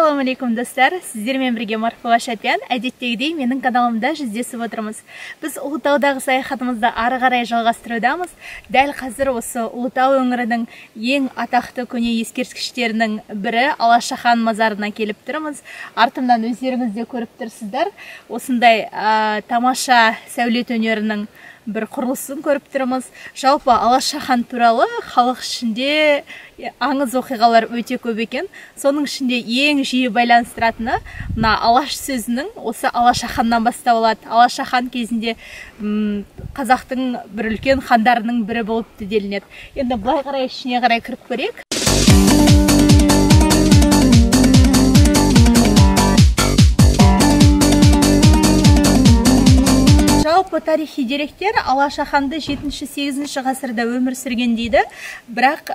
Ассаламу алейкум достар, сіздермен бірге Марфуға Шапиян. Әдеттегідей менің каналымда жүздесіп отырмыз. Біз Ұлытаудағы саяхатымызды ары қарай жалғастырудамыз. Дәл қазір осы Ұлытау өңірінің ең атақты көне ескерткіштерінің бірі Алашахан мазарына келіп тұрмыз. Артымнан өздеріңіз де көріп тұрсыздар. Осындай тамаша сәулет өнерінің бір құрылысын көріп тұрмыз. Жалпы Алашахан туралы халық ішінде аңыз оқиғалар өте көп екен. Соның ішінде ең жиі байланыстыратыны мына Алаш сөзінің осы Алашаханнан бастау алады. Алашахан кезінде қазақтың бір үлкен хандарының бірі болыпты делінеді. Енді былай қарай ішіне қарай кіріп көрейік. Жалпы тарихи деректер Алашаханды 7-8 ғасырда өмір сүрген дейді. Бірақ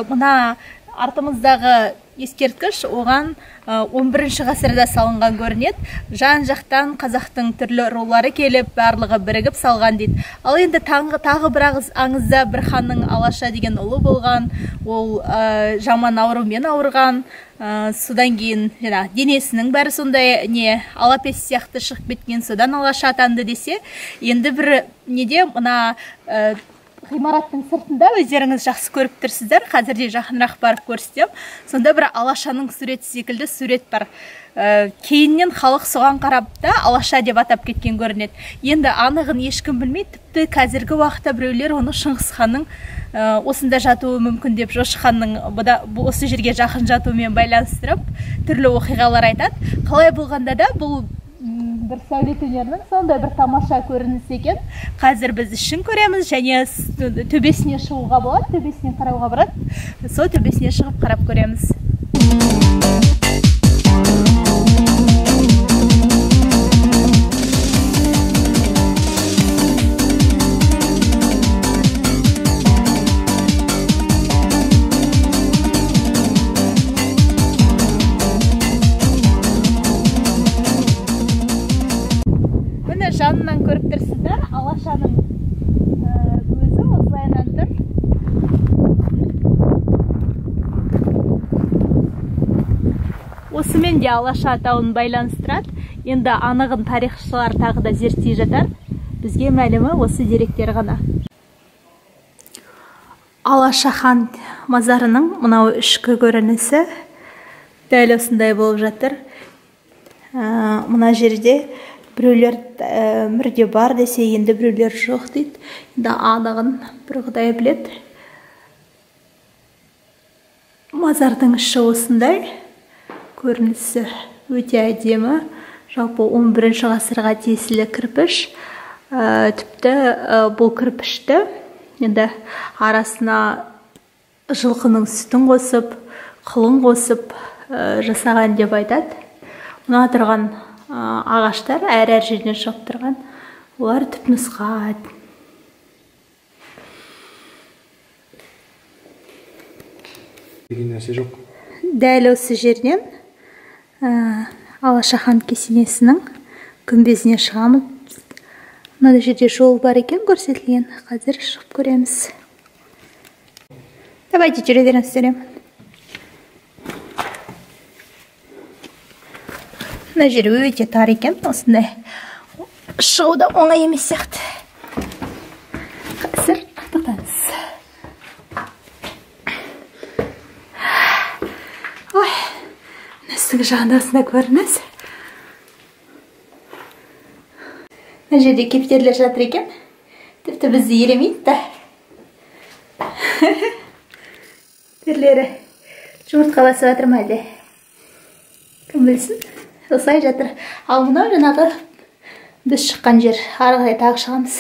мына артымыздағы ескерткіш оған 11 ғасырда салынған көрінеді. Жан жақтан қазақтың түрлі рулары келіп, барлығы бірігіп салған дейді. Ал енді тағы бір аңызда бір ханның Алаша деген ұлы болған, ол жаман аурумен ауырған. Содан кейін денесінің бәрі сондай алапес сияқты шығып кеткен, содан Алаша атанды десе, енді бір неде мына ғимараттың сыртында өздеріңіз жақсы көріп тұрсыздар, қазірде жақынырақ барып көрсетем. Сонда бір Алашаның суреті секілді сурет бар. Кейіннен халық соған қарап та Алаша деп атап кеткен көрінеді. Енді анығын ешкім білмейді. Тіпті қазіргі уақытта біреулер оны Шыңғыс ханның осында жатуы мүмкін деп, Жошы ханның осы жерге жақын жатуымен байланыстырып түрлі оқиғалар айтады. Қалай болғанда да бұл бір сәулет өнерінің сондай бір тамаша көрініс екен. Қазір біз ішін көреміз және төбесіне шығуға болады, төбесінен қарауға барады. Сол төбесіне шығып қарап көреміз. Жанынан көріп тұрсыздар, Алашаның өзі осылайынан тұр. Осымен де Алаша атауын байланыстырады. Енді анығын тарихшылар тағы да зерттей жатар. Бізге мәлімі осы деректер ғана. Алашахан мазарының мынау ішкі көрінісі дәл осындай болып жатыр. Мына жерде біреулер мүрде бар десе, енді біреулер жоқ дейді. Енді анығын бір Құдай біледі. Мазардың іші осындай. Көрінісі өте әдемі. Жалпы 11 ғасырға тиесілі кірпіш. Тіпті бұл кірпішті енді арасына жылқының сүтін қосып, қылын қосып жасаған деп айтады. Мына тұрған ағаштар әр жерден шығып тұрған, олар түпнұсқа. Деген нәрсе жоқ. Дәл осы жерден Алашахан кесенесінің күмбезіне шығамыз. Мына жерде жол бар екен көрсетілген. Қазір шығып көреміз. Давайте жүре беріңіздер. Мына жер өте тар екен, осындай шығуда оңай емес сияқты. Қазір тоқтаңыз. Ой, үстіңгі жағында осындай көрініс. Мына жерде кептерлер жатыр екен. Тіпті бізді елемейді да. Түрлері жұмыртқа басып жатыр ма әлде? Кім білсін? Осылай жатыр. Ал мынау жаңағы біз шыққан жер. Ары қарай тағы шығамыз.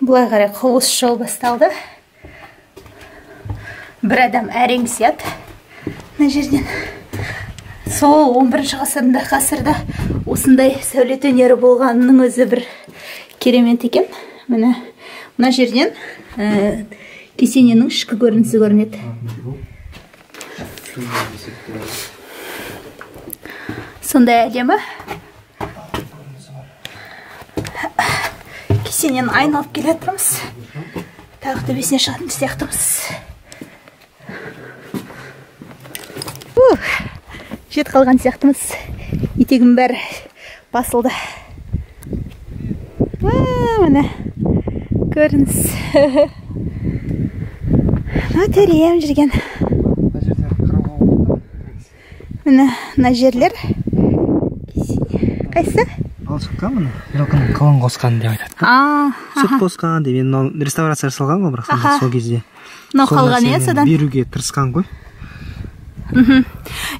Бұлай қарай құрылыс жол басталды. Бір адам әрең сияды. Мына жерден. Сол 11 ғасырда осындай сәулет өнері болғанының өзі бір керемет екен. Мына жерден кесененің ішкі көрінісі көрінеді. Сондай әдемі. Кесенені айналып келе жатырмыз. Тағы төбесіне шығатын сияқтымыз. жет қалған сияқтымыз. Етегім бәрі басылды. Міне көрініс. Терем жүрген. Мына жерлер қайсы? Ал шыққан мұны жылқының қылын қосқан деп айтады. Сүт қосқан деп, енді реставрация жасалған ғой, бірақ сол кезде. Мынау қалған е, содан беруге тырысқан ғой.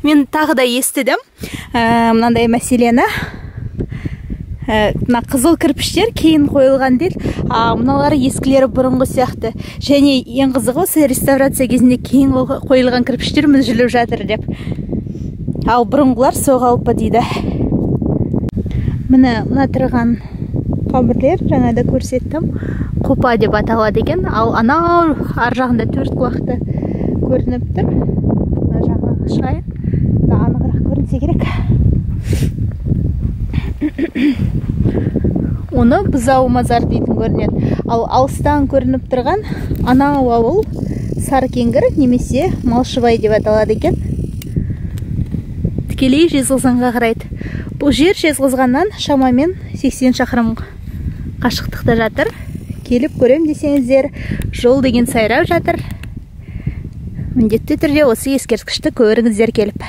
Мен тағы да естідім мынандай мәселені. Мына қызыл кірпіштер кейін қойылған дейді. Мыналары ескілері бұрынғы сияқты. Және ең қызығы осы реставрация кезінде кейін қойылған кірпіштер мүжіліп жатыр деп. Ал бұрынғылар соғалпы дейді. Мына тұрған қабірлер жаңада көрсеттім. Қопа деп аталады екен. Ал анау ар жағында 4 құлақты көрініп тұр. Мына жағаға шығайын. Мына анығырақ көрінсе керек. Оны бұзау мазар дейтін көрінеді. Ал алыстан көрініп тұрған анау ауыл Сарыкеңгір немесе Малшыбай деп аталады екен. Тікелей Жезқазғанға қарайды. Бұл жер Жезқазғаннан шамамен 80 шақырым қашықтықта жатыр. Келіп көрем десеңіздер, жол деген сайрап жатыр. Міндетті түрде осы ескерткішті көріңіздер келіп.